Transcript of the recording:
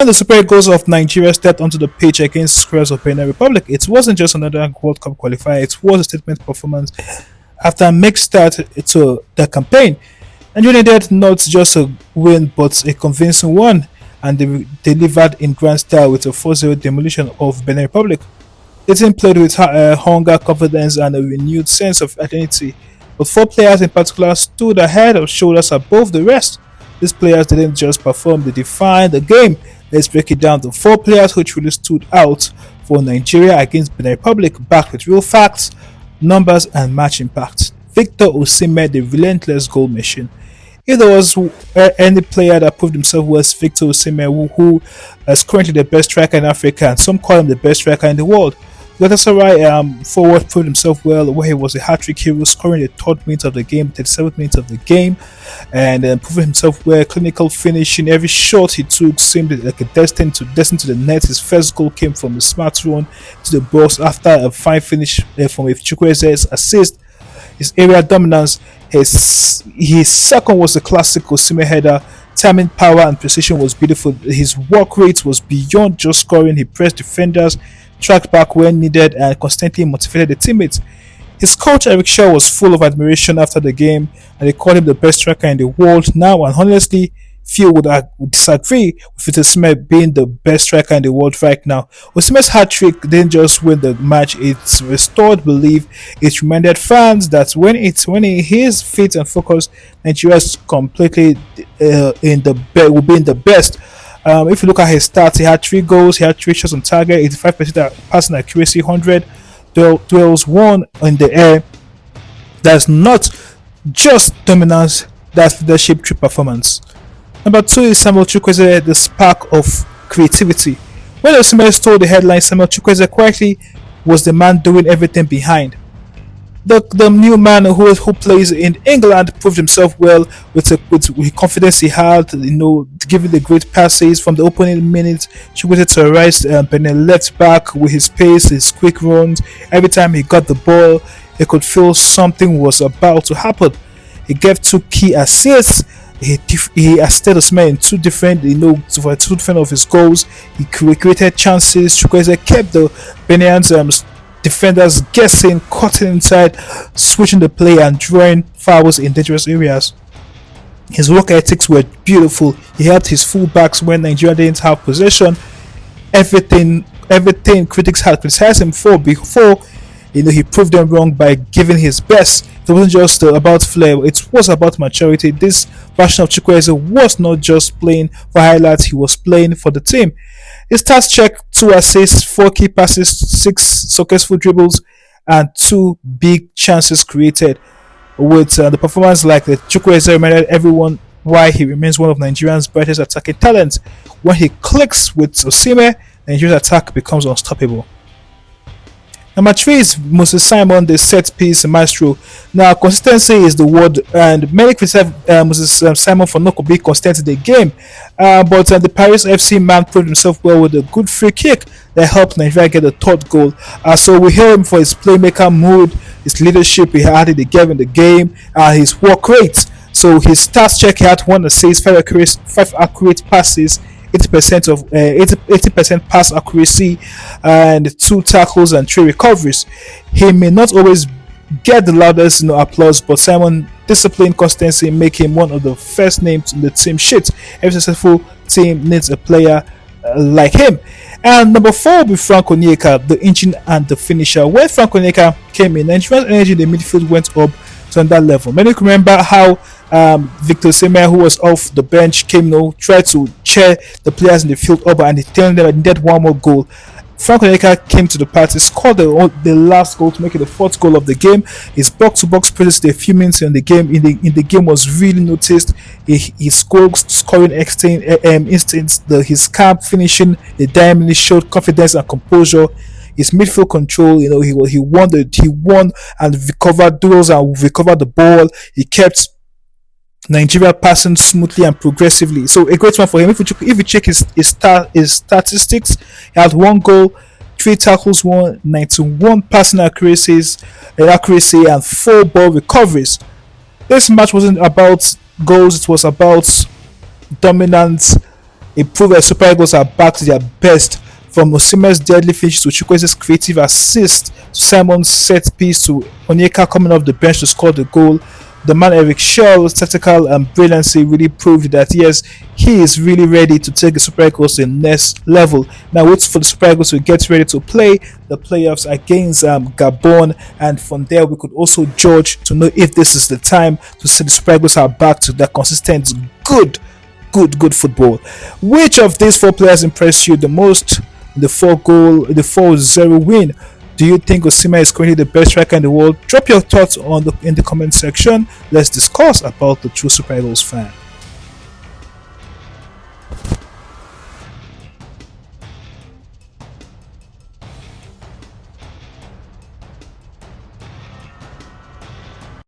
When the Super Eagles of Nigeria stepped onto the pitch against Squares of Benin Republic, it wasn't just another World Cup qualifier, it was a statement performance after a mixed start to the campaign. And United not just a win but a convincing one, and they delivered in grand style with a 4-0 demolition of Benin Republic. The team played with hunger, confidence, and a renewed sense of identity, but four players in particular stood ahead of shoulders above the rest. These players didn't just perform, they defined the game. Let's break it down to four players who truly stood out for Nigeria against Benin Republic, backed with real facts, numbers, and match impact. Victor Osimhen, the relentless goal machine. If there was any player that proved himself was Victor Osimhen, who is currently the best striker in Africa, and some call him the best striker in the world. Galatasaray forward proved himself well, where he was a hat-trick hero, scoring the third minute of the game, 37th minute of the game, and proving himself well. Clinical finishing, every shot he took seemed like a destined to the net. His first goal came from a smart run to the box after a fine finish from a Chukwueze's assist. His area dominance, his second was a classic Osimhen header. Timing, power, and precision was beautiful. His work rate was beyond just scoring. He pressed defenders, tracked back when needed, and constantly motivated the teammates. His coach Eric Shaw was full of admiration after the game, and they called him the best striker in the world now. And honestly, few would disagree with Osimhen being the best striker in the world right now. Osimhen's hat trick didn't just win the match; it restored belief. It reminded fans that when he is fit and focused, Nigeria is completely will be in the best. If you look at his stats, he had 3 goals, he had 3 shots on target, 85% passing accuracy, 100 duels won in the air. That's not just dominance, that's leadership through performance. Number 2 is Samuel Chukwueze, the spark of creativity. When Osimhen stole the headline, Samuel Chukwueze quietly was the man doing everything behind. The new man who plays in England proved himself well with the confidence he had, giving the great passes from the opening minute. Chukwueze terrorized Benin left back with his pace, his quick runs. Every time he got the ball, he could feel something was about to happen. He gave 2 key assists. He assisted Osimhen in 2 different, for 2 different of his goals. He created chances. Chukwueze kept the Benin's defenders guessing, cutting inside, switching the play, and drawing fouls in dangerous areas. His work ethics were beautiful. He helped his fullbacks when Nigeria didn't have possession. Everything critics had criticized him for before, he proved them wrong by giving his best. It wasn't just about flair, it was about maturity. This version of Chukwueze was not just playing for highlights, he was playing for the team. His stats check: 2 assists, 4 key passes, 6 successful dribbles, and 2 big chances created. With the performance like the Chukwueze reminded everyone why he remains one of Nigeria's brightest attacking talents. When he clicks with Osimhen, Nigeria's attack becomes unstoppable. Number 3 is Moses Simon, the set piece maestro. Now, consistency is the word, and many criticize Moses Simon for not being consistent in the game. But the Paris FC man proved himself well with a good free kick that helped Nigeria get the 3rd goal. So we hail him for his playmaker mood, his leadership he had in the game, his work rate. So his stats check: he had 1 assist, 5 accurate passes, 80% pass accuracy, and 2 tackles and 3 recoveries. He may not always get the loudest applause, but Simon discipline, consistency make him one of the first names in the team sheet. Every successful team needs a player like him. And number 4 will be Frank Onyeka, the engine and the finisher. When Frank Onyeka came in, Nigeria's energy in the midfield went up to that level. Many remember how Victor Osimhen, who was off the bench, tried to cheer the players in the field up, and he told them that he needed 1 more goal. Frank Onyeka came to the party, scored the last goal to make it the 4th goal of the game. His box-to-box presence a few minutes in the game was really noticed. He scoring instincts, his calm finishing, the diamond showed confidence and composure. His midfield control, he won and recovered duels and recovered the ball. He kept Nigeria passing smoothly and progressively. So a great one for him. If you check his statistics, he had 1 goal, 3 tackles, 91 passing accuracy, and 4 ball recoveries. This match wasn't about goals; it was about dominance. It proved that Super Eagles are back to their best. From Osimhen's deadly finish to Chukwueze's creative assist, to Simon's set piece, to Onyeka coming off the bench to score the goal, the man Eric Shell's tactical brilliancy really proved that yes, he is really ready to take the Super Eagles to the next level. Now wait for the Super Eagles to get ready to play the playoffs against Gabon, and from there we could also judge to know if this is the time to say the Super Eagles are back to their consistent good football. Which of these four players impressed you the most? The 4-0 win. Do you think Osimhen is currently the best striker in the world? Drop your thoughts in the comment section. Let's discuss about the true Super Eagles fan.